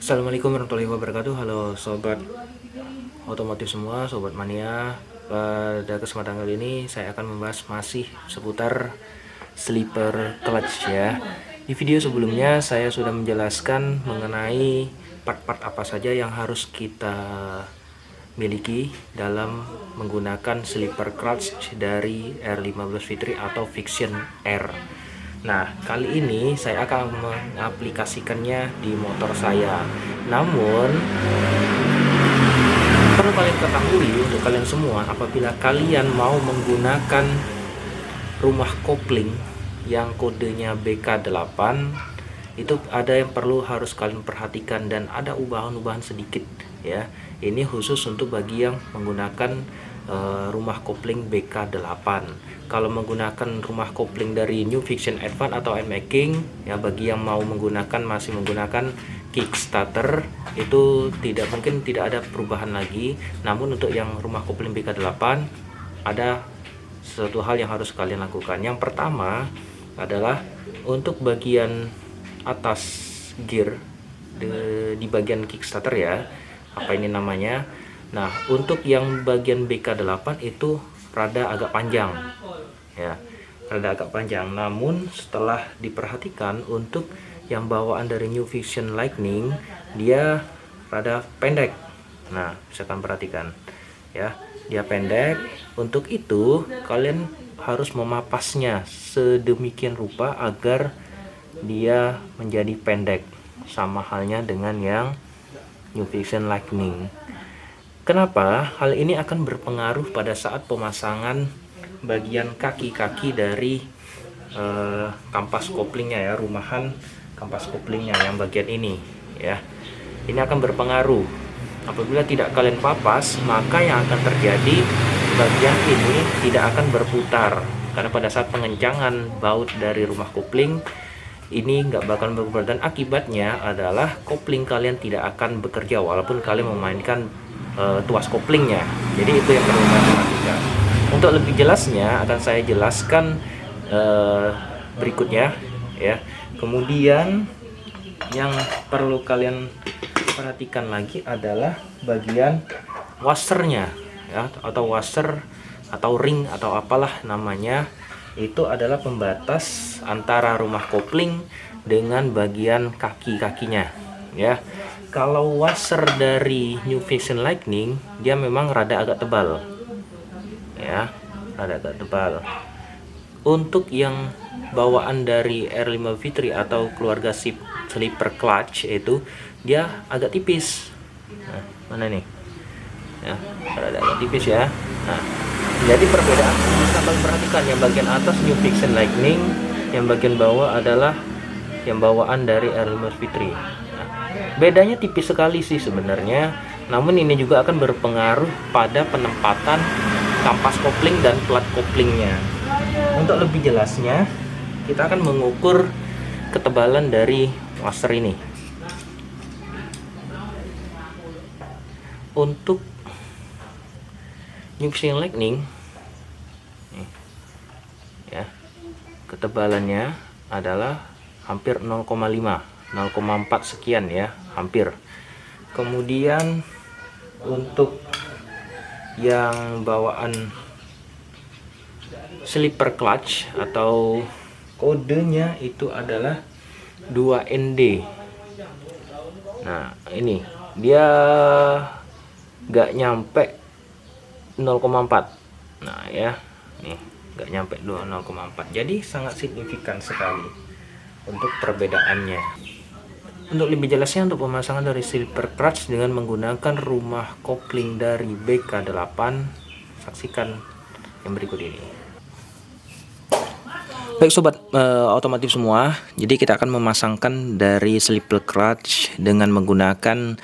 Assalamualaikum warahmatullahi wabarakatuh. Halo sobat otomotif semua, sobat mania. Pada kesempatan kali ini saya akan membahas masih seputar sleeper clutch ya. Di video sebelumnya saya sudah menjelaskan mengenai part-part apa saja yang harus kita miliki dalam menggunakan sleeper clutch dari R15 Fitri atau Vixion R. Nah, kali ini saya akan mengaplikasikannya di motor saya. Namun, perlu kalian ketahui untuk kalian semua, apabila kalian mau menggunakan rumah kopling yang kodenya BK8, itu ada yang perlu harus kalian perhatikan dan ada ubahan-ubahan sedikit ya. Ini khusus untuk bagi yang menggunakan rumah kopling BK8. Kalau menggunakan rumah kopling dari New Vixion Advance atau M-Making ya, bagi yang mau masih menggunakan Kickstarter, itu tidak ada perubahan lagi. Namun untuk yang rumah kopling BK8 ada sesuatu hal yang harus kalian lakukan. Yang pertama adalah untuk bagian atas gear di bagian kickstarter ya, apa ini namanya. Nah, untuk yang bagian BK8 itu rada agak panjang ya, rada agak panjang. Namun setelah diperhatikan untuk yang bawaan dari New Vixion Lightning, dia rada pendek. Nah, misalkan perhatikan ya, dia pendek. Untuk itu kalian harus memapasnya sedemikian rupa agar dia menjadi pendek, sama halnya dengan yang New Vixion Lightning. Kenapa? Hal ini akan berpengaruh pada saat pemasangan bagian kaki-kaki dari kampas koplingnya ya, rumahan kampas koplingnya yang bagian ini ya. Ini akan berpengaruh. Apabila tidak kalian papas, maka yang akan terjadi, bagian ini tidak akan berputar, karena pada saat pengencangan baut dari rumah kopling ini nggak bakal berputar, dan akibatnya adalah kopling kalian tidak akan bekerja walaupun kalian memainkan tuas koplingnya. Jadi itu yang perlu kalian perhatikan. Untuk lebih jelasnya akan saya jelaskan berikutnya ya. Kemudian yang perlu kalian perhatikan lagi adalah bagian washernya ya, atau washer atau ring atau apalah namanya. Itu adalah pembatas antara rumah kopling dengan bagian kaki-kakinya ya. Kalau washer dari New Vixion Lightning, dia memang rada agak tebal ya, rada agak tebal. Untuk yang bawaan dari R5 Fitri atau keluarga sleeper clutch itu dia agak tipis. Nah, mana nih ya, rada agak tipis ya. Nah, jadi perbedaan bisa kalian perhatikan, yang bagian atas New Vixion Lightning, yang bagian bawah adalah yang bawaan dari R5 Fitri. Bedanya tipis sekali sih sebenarnya, namun ini juga akan berpengaruh pada penempatan kampas kopling dan plat koplingnya. Untuk lebih jelasnya, kita akan mengukur ketebalan dari washer ini. Untuk New Vixion Lightning ya, ketebalannya adalah hampir 0,5, 0,4 sekian ya, hampir. Kemudian untuk yang bawaan sleeper clutch atau kodenya itu adalah 2ND. Nah, ini dia gak nyampe 0,4. Nah ya, nih gak nyampe 0,4. Jadi sangat signifikan sekali untuk perbedaannya. Untuk lebih jelasnya, untuk pemasangan dari sleeper clutch dengan menggunakan rumah kopling dari BK8, saksikan yang berikut ini. Baik sobat otomotif semua, jadi kita akan memasangkan dari sleeper clutch dengan menggunakan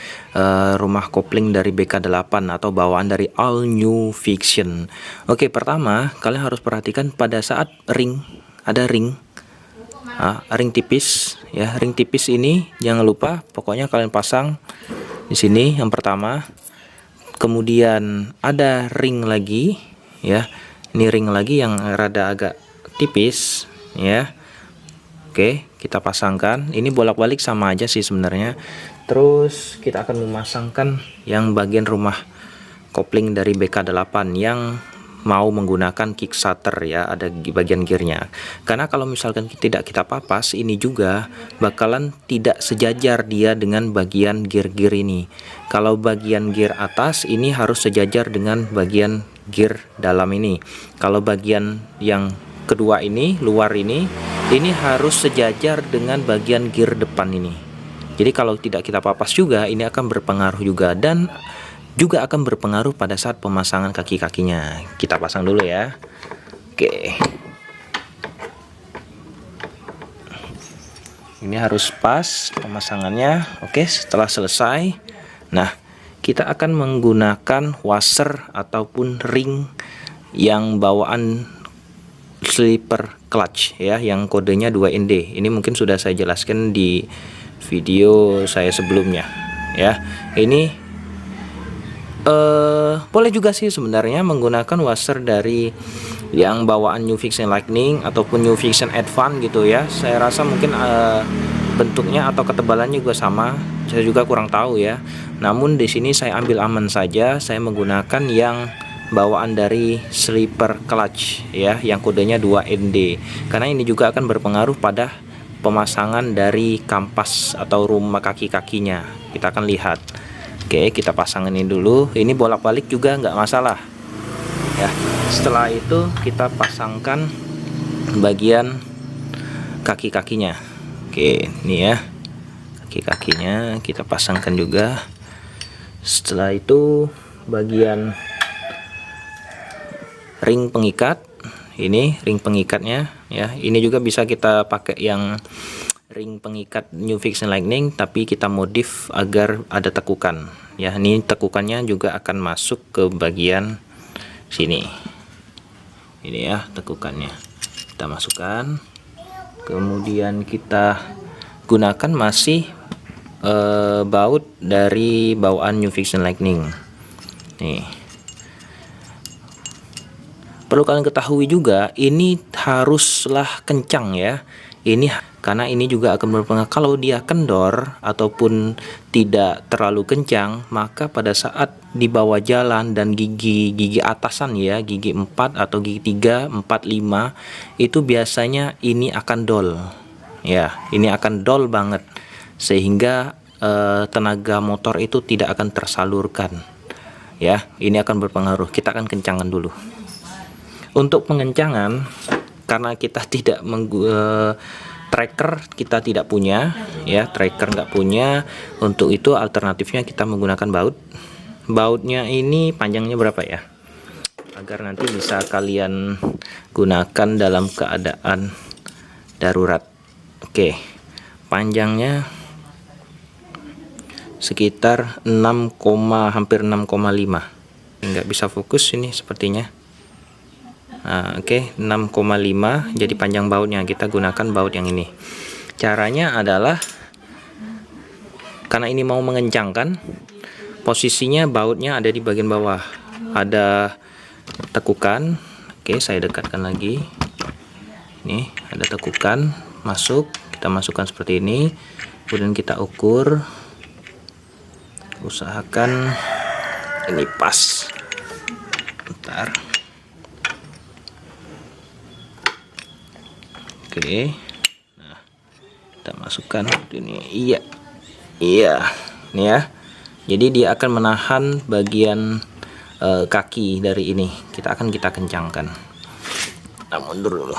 rumah kopling dari BK8 atau bawaan dari All New Vixion. Oke, pertama kalian harus perhatikan pada saat ring, ada ring. Ring tipis ya, ring tipis ini jangan lupa pokoknya kalian pasang di sini yang pertama. Kemudian ada ring lagi ya, ini ring lagi yang rada agak tipis ya. Oke, kita pasangkan. Ini bolak-balik sama aja sih sebenarnya. Terus kita akan memasangkan yang bagian rumah kopling dari BK8 yang mau menggunakan kickstarter ya, ada di bagian gearnya. Karena kalau misalkan tidak kita papas, ini juga bakalan tidak sejajar dia dengan bagian gear-gear ini. Kalau bagian gear atas ini harus sejajar dengan bagian gear dalam ini. Kalau bagian yang kedua ini, luar ini harus sejajar dengan bagian gear depan ini. Jadi kalau tidak kita papas juga, ini akan berpengaruh juga, dan juga akan berpengaruh pada saat pemasangan kaki-kakinya. Kita pasang dulu ya. Oke. Ini harus pas pemasangannya. Oke, setelah selesai, nah, kita akan menggunakan washer ataupun ring yang bawaan slipper clutch ya, yang kodenya 2ND. Ini mungkin sudah saya jelaskan di video saya sebelumnya ya. Ini boleh juga sih sebenarnya menggunakan washer dari yang bawaan New Fiction Lightning ataupun New Fiction Advance gitu ya. Saya rasa mungkin bentuknya atau ketebalannya juga sama. Saya juga kurang tahu ya. Namun di sini saya ambil aman saja. Saya menggunakan yang bawaan dari slipper clutch ya, yang kodenya 2ND. Karena ini juga akan berpengaruh pada pemasangan dari kampas atau rumah kaki-kakinya. Kita akan lihat. Oke, kita pasang ini dulu. Ini bolak-balik juga nggak masalah ya. Setelah itu kita pasangkan bagian kaki-kakinya. Oke, ini ya, kaki-kakinya kita pasangkan juga. Setelah itu bagian ring pengikat, ini ring pengikatnya ya. Ini juga bisa kita pakai yang ring pengikat New Fiction Lightning, tapi kita modif agar ada tekukan ya. Ini tekukannya juga akan masuk ke bagian sini. Ini ya tekukannya, kita masukkan. Kemudian kita gunakan masih baut dari bawaan New Fiction Lightning. Nih, perlu kalian ketahui juga, ini haruslah kencang ya. Ini karena ini juga akan berpengaruh. Kalau dia kendor ataupun tidak terlalu kencang, maka pada saat dibawa jalan dan gigi atasan ya, gigi 4 atau gigi 3, 4, 5 itu biasanya ini akan dol. Ya, ini akan dol banget sehingga tenaga motor itu tidak akan tersalurkan. Ya, ini akan berpengaruh. Kita akan kencangkan dulu. Untuk pengencangan, karena kita tidak tracker kita tidak punya ya, tracker nggak punya. Untuk itu alternatifnya kita menggunakan baut. Bautnya ini panjangnya berapa ya, agar nanti bisa kalian gunakan dalam keadaan darurat. Oke, panjangnya sekitar 6, hampir 6,5. nggak bisa fokus ini sepertinya. Nah, oke, 6,5 jadi panjang bautnya. Kita gunakan baut yang ini. Caranya adalah, karena ini mau mengencangkan, posisinya bautnya ada di bagian bawah. Ada tekukan. Oke, saya dekatkan lagi. Ini ada tekukan, masuk. Kita masukkan seperti ini. Kemudian kita ukur. Usahakan ini pas. Bentar. Oke, nah kita masukkan ini. Iya, ini ya. Jadi dia akan menahan bagian kaki dari ini. Kita kencangkan. Nah, mundur dulu.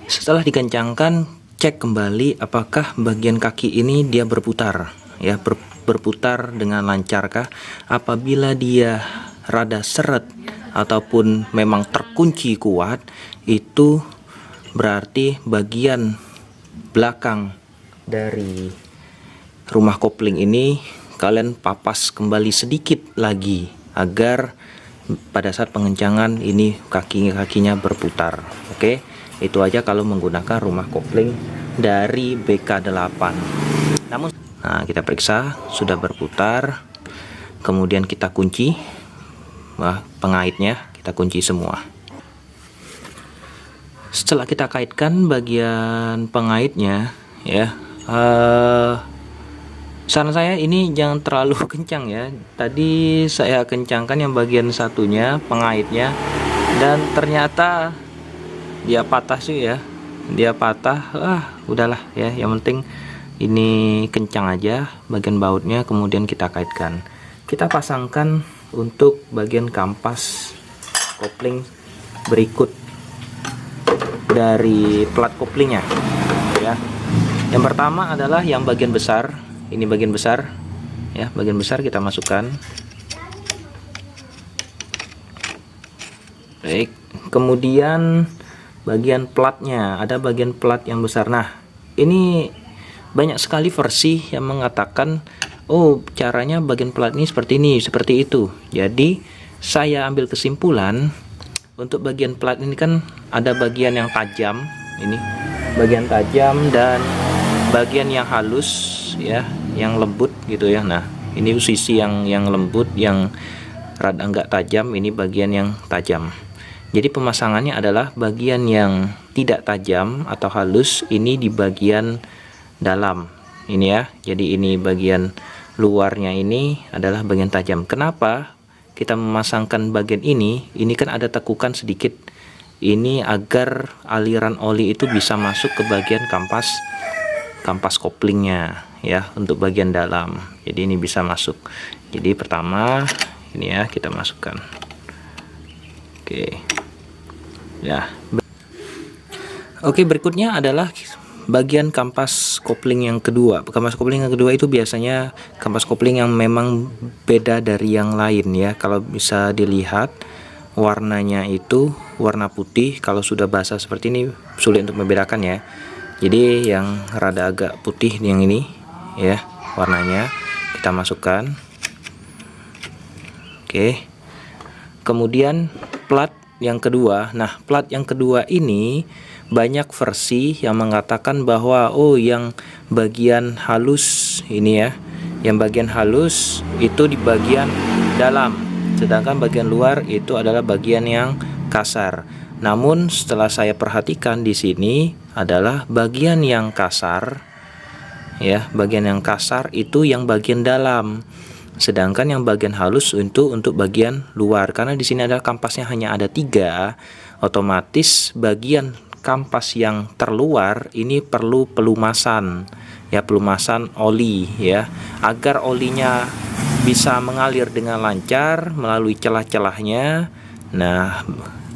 Setelah dikencangkan, cek kembali apakah bagian kaki ini dia berputar ya, berputar dengan lancarkah. Apabila dia rada seret ataupun memang terkunci kuat, itu berarti bagian belakang dari rumah kopling ini kalian papas kembali sedikit lagi agar pada saat pengencangan ini kakinya berputar. Oke, itu aja kalau menggunakan rumah kopling dari BK8. Namun, nah, kita periksa sudah berputar. Kemudian kita kunci pengaitnya, kita kunci semua. Setelah kita kaitkan bagian pengaitnya, ya, saran saya ini jangan terlalu kencang ya. Tadi saya kencangkan yang bagian satunya, pengaitnya, dan ternyata dia patah sih ya. Dia patah. Udahlah ya, yang penting ini kencang aja bagian bautnya. Kemudian kita kaitkan. Kita pasangkan untuk bagian kampas kopling berikut dari plat koplingnya ya. Yang pertama adalah yang bagian besar. Ini bagian besar ya, bagian besar kita masukkan. Baik, kemudian bagian platnya, ada bagian plat yang besar. Nah, ini banyak sekali versi yang mengatakan, oh, caranya bagian plat ini, seperti itu. Jadi saya ambil kesimpulan untuk bagian plat ini kan ada bagian yang tajam, ini bagian tajam dan bagian yang halus ya, yang lembut gitu ya. Nah, ini sisi yang lembut, yang rada enggak tajam, ini bagian yang tajam. Jadi pemasangannya adalah bagian yang tidak tajam atau halus ini di bagian dalam ini ya. Jadi ini bagian luarnya ini adalah bagian tajam. Kenapa kita memasangkan bagian ini? Ini kan ada tekukan sedikit. Ini agar aliran oli itu bisa masuk ke bagian kampas koplingnya ya, untuk bagian dalam. Jadi ini bisa masuk. Jadi pertama ini ya, kita masukkan. Oke. Ya. Oke, berikutnya adalah bagian kampas kopling yang kedua. Kampas kopling yang kedua itu biasanya kampas kopling yang memang beda dari yang lain ya. Kalau bisa dilihat warnanya itu warna putih. Kalau sudah basah seperti ini sulit untuk membedakan ya. Jadi yang rada agak putih yang ini ya, warnanya kita masukkan. Oke. Kemudian plat yang kedua. Nah, plat yang kedua ini banyak versi yang mengatakan bahwa oh, yang bagian halus ini ya, yang bagian halus itu di bagian dalam, sedangkan bagian luar itu adalah bagian yang kasar. Namun setelah saya perhatikan di sini adalah bagian yang kasar ya, bagian yang kasar itu yang bagian dalam, sedangkan yang bagian halus untuk bagian luar. Karena di sini adalah kampasnya hanya ada 3, otomatis bagian kampas yang terluar ini perlu pelumasan ya, pelumasan oli ya, agar olinya bisa mengalir dengan lancar melalui celah-celahnya. Nah,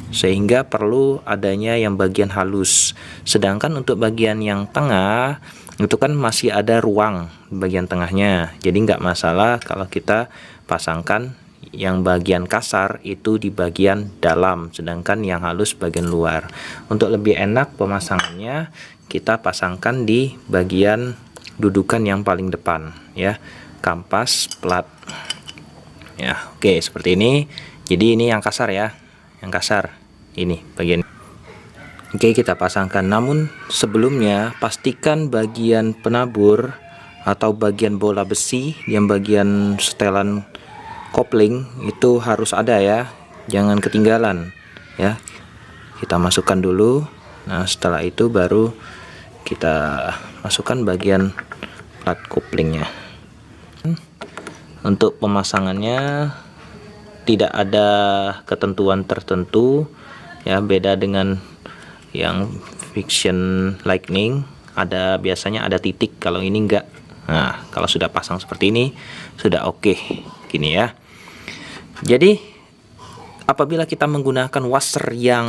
sehingga perlu adanya yang bagian halus. Sedangkan untuk bagian yang tengah itu kan masih ada ruang bagian tengahnya, jadi nggak masalah kalau kita pasangkan yang bagian kasar itu di bagian dalam, sedangkan yang halus bagian luar. Untuk lebih enak pemasangannya, kita pasangkan di bagian dudukan yang paling depan ya, kampas plat ya. Oke, seperti ini. Jadi ini yang kasar ya, yang kasar ini bagian. Oke, kita pasangkan. Namun sebelumnya pastikan bagian penabur atau bagian bola besi yang bagian setelan kopling itu harus ada ya, jangan ketinggalan ya. Kita masukkan dulu. Nah, setelah itu baru kita masukkan bagian plat koplingnya. Untuk pemasangannya tidak ada ketentuan tertentu ya, beda dengan yang Fiction Lightning, ada biasanya ada titik, kalau ini enggak. Nah, kalau sudah pasang seperti ini sudah oke gini ya. Jadi apabila kita menggunakan washer yang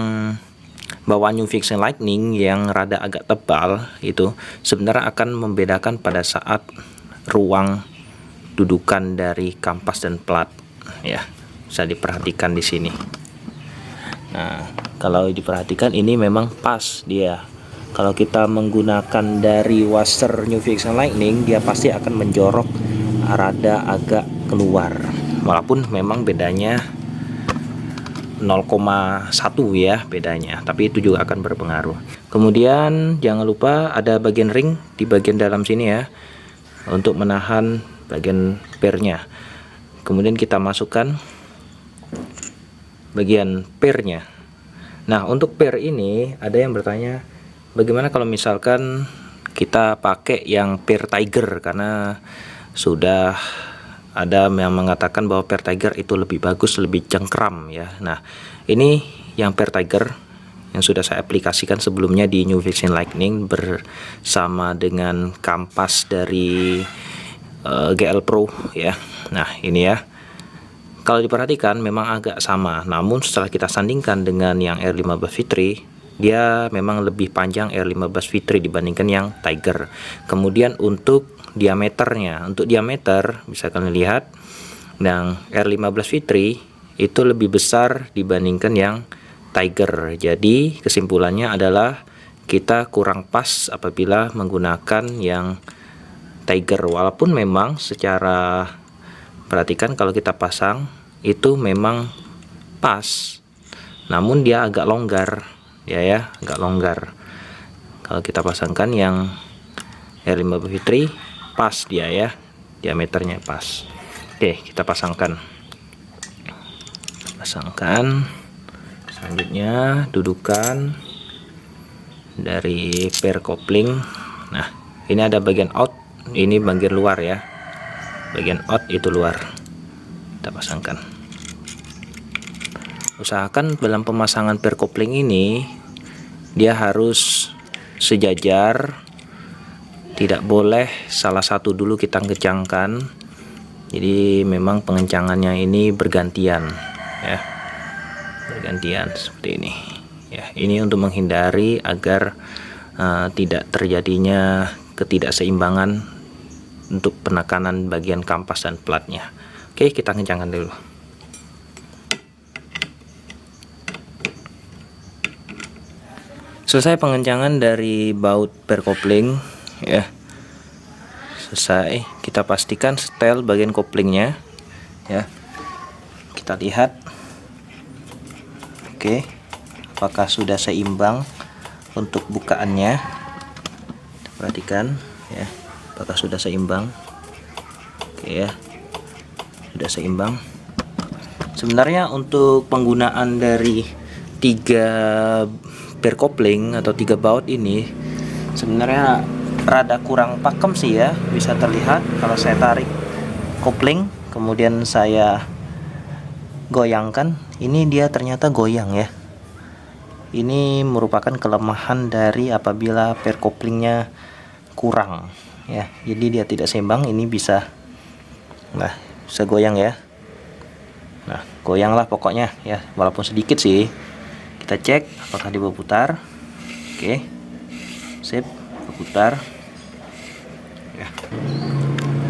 bawaan New Fiction Lightning yang rada agak tebal, itu sebenarnya akan membedakan pada saat ruang dudukan dari kampas dan plat ya. Bisa diperhatikan di sini. Nah, kalau diperhatikan ini memang pas dia. Kalau kita menggunakan dari washer New Fiction Lightning, dia pasti akan menjorok rada agak keluar. Walaupun memang bedanya 0,1 ya bedanya, tapi itu juga akan berpengaruh. Kemudian jangan lupa ada bagian ring di bagian dalam sini ya, untuk menahan bagian pernya. Kemudian kita masukkan bagian pernya. Nah, untuk per ini ada yang bertanya, bagaimana kalau misalkan kita pakai yang per Tiger, karena sudah ada yang mengatakan bahwa per Tiger itu lebih bagus, lebih cengkram ya. Nah, ini yang per Tiger yang sudah saya aplikasikan sebelumnya di New Vision Lightning bersama dengan kampas dari GL Pro ya. Nah, ini ya. Kalau diperhatikan memang agak sama, namun setelah kita sandingkan dengan yang R15 V3, dia memang lebih panjang R15 V3 dibandingkan yang Tiger. Kemudian untuk diameternya, untuk diameter bisa kalian lihat, yang R15 V3 itu lebih besar dibandingkan yang Tiger. Jadi kesimpulannya adalah kita kurang pas apabila menggunakan yang Tiger, walaupun memang secara perhatikan kalau kita pasang itu memang pas, namun dia agak longgar ya, agak longgar. Kalau kita pasangkan yang R15 V3 pas dia ya, diameternya pas. Oke, kita pasangkan. Selanjutnya dudukan dari pair kopling. Nah, ini ada bagian out, ini bagian luar ya. Bagian out itu luar, kita pasangkan. Usahakan dalam pemasangan pair kopling ini dia harus sejajar, tidak boleh salah satu dulu kita kencangkan. Jadi memang pengencangannya ini bergantian ya, bergantian seperti ini ya. Ini untuk menghindari agar tidak terjadinya ketidakseimbangan untuk penekanan bagian kampas dan platnya. Oke, kita kencangkan dulu. Selesai pengencangan dari baut pair kopling ya, selesai. Kita pastikan setel bagian koplingnya ya, kita lihat. Oke, apakah sudah seimbang untuk bukaannya. Kita perhatikan ya, apakah sudah seimbang. Oke ya, sudah seimbang. Sebenarnya untuk penggunaan dari 3 pair kopling atau 3 baut ini sebenarnya rada kurang pakem sih ya. Bisa terlihat kalau saya tarik kopling kemudian saya goyangkan, ini dia ternyata goyang ya. Ini merupakan kelemahan dari apabila pair koplingnya kurang ya, jadi dia tidak seimbang. Ini bisa, nah, bisa goyang ya. Nah, goyanglah pokoknya ya, walaupun sedikit sih. Kita cek apakah dia berputar. Oke, sip, berputar ya.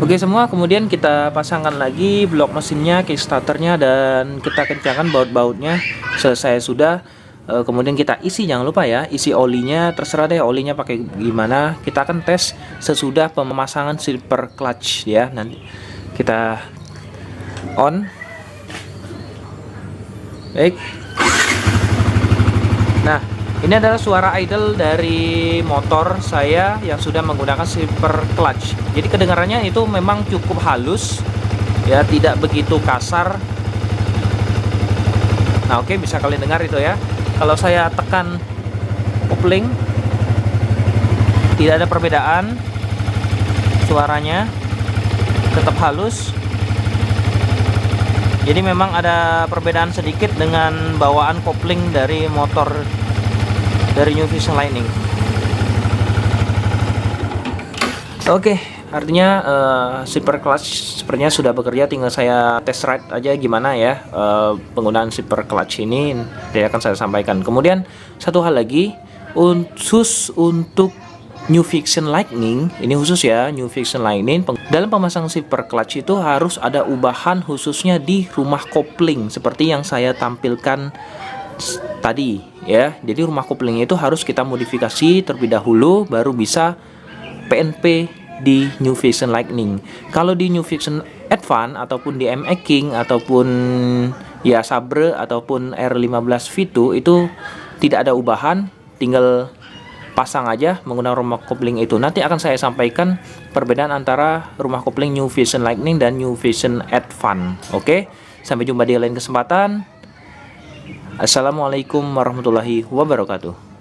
Oke semua, kemudian kita pasangkan lagi blok mesinnya, kickstarternya, dan kita kencangkan baut-bautnya. Selesai sudah. Kemudian kita isi, jangan lupa ya, isi olinya, terserah deh olinya pakai gimana. Kita akan tes sesudah pemasangan silver clutch ya. Nanti kita on. Baik. Nah, ini adalah suara idle dari motor saya yang sudah menggunakan silver clutch. Jadi kedengarannya itu memang cukup halus ya, tidak begitu kasar. Nah, oke, bisa kalian dengar itu ya. Kalau saya tekan kopling, tidak ada perbedaan, suaranya tetap halus. Jadi memang ada perbedaan sedikit dengan bawaan kopling dari motor dari New Vision Lightning. Oke, artinya silver clutch sepertinya sudah bekerja. Tinggal saya test ride aja gimana ya penggunaan silver clutch ini, dia akan saya sampaikan. Kemudian satu hal lagi, khusus untuk New Vision Lightning, ini khusus ya, New Vision Lightning, dalam pemasangan silver clutch itu harus ada ubahan khususnya di rumah kopling seperti yang saya tampilkan tadi ya. Jadi rumah kopling itu harus kita modifikasi terlebih dahulu baru bisa PNP di New Vision Lightning. Kalau di New Vision Advance ataupun di MX King ataupun ya Sabre ataupun R15 V2 itu tidak ada ubahan, tinggal pasang aja menggunakan rumah kopling itu. Nanti akan saya sampaikan perbedaan antara rumah kopling New Vision Lightning dan New Vision Advance. Oke, sampai jumpa di lain kesempatan. Assalamualaikum warahmatullahi wabarakatuh.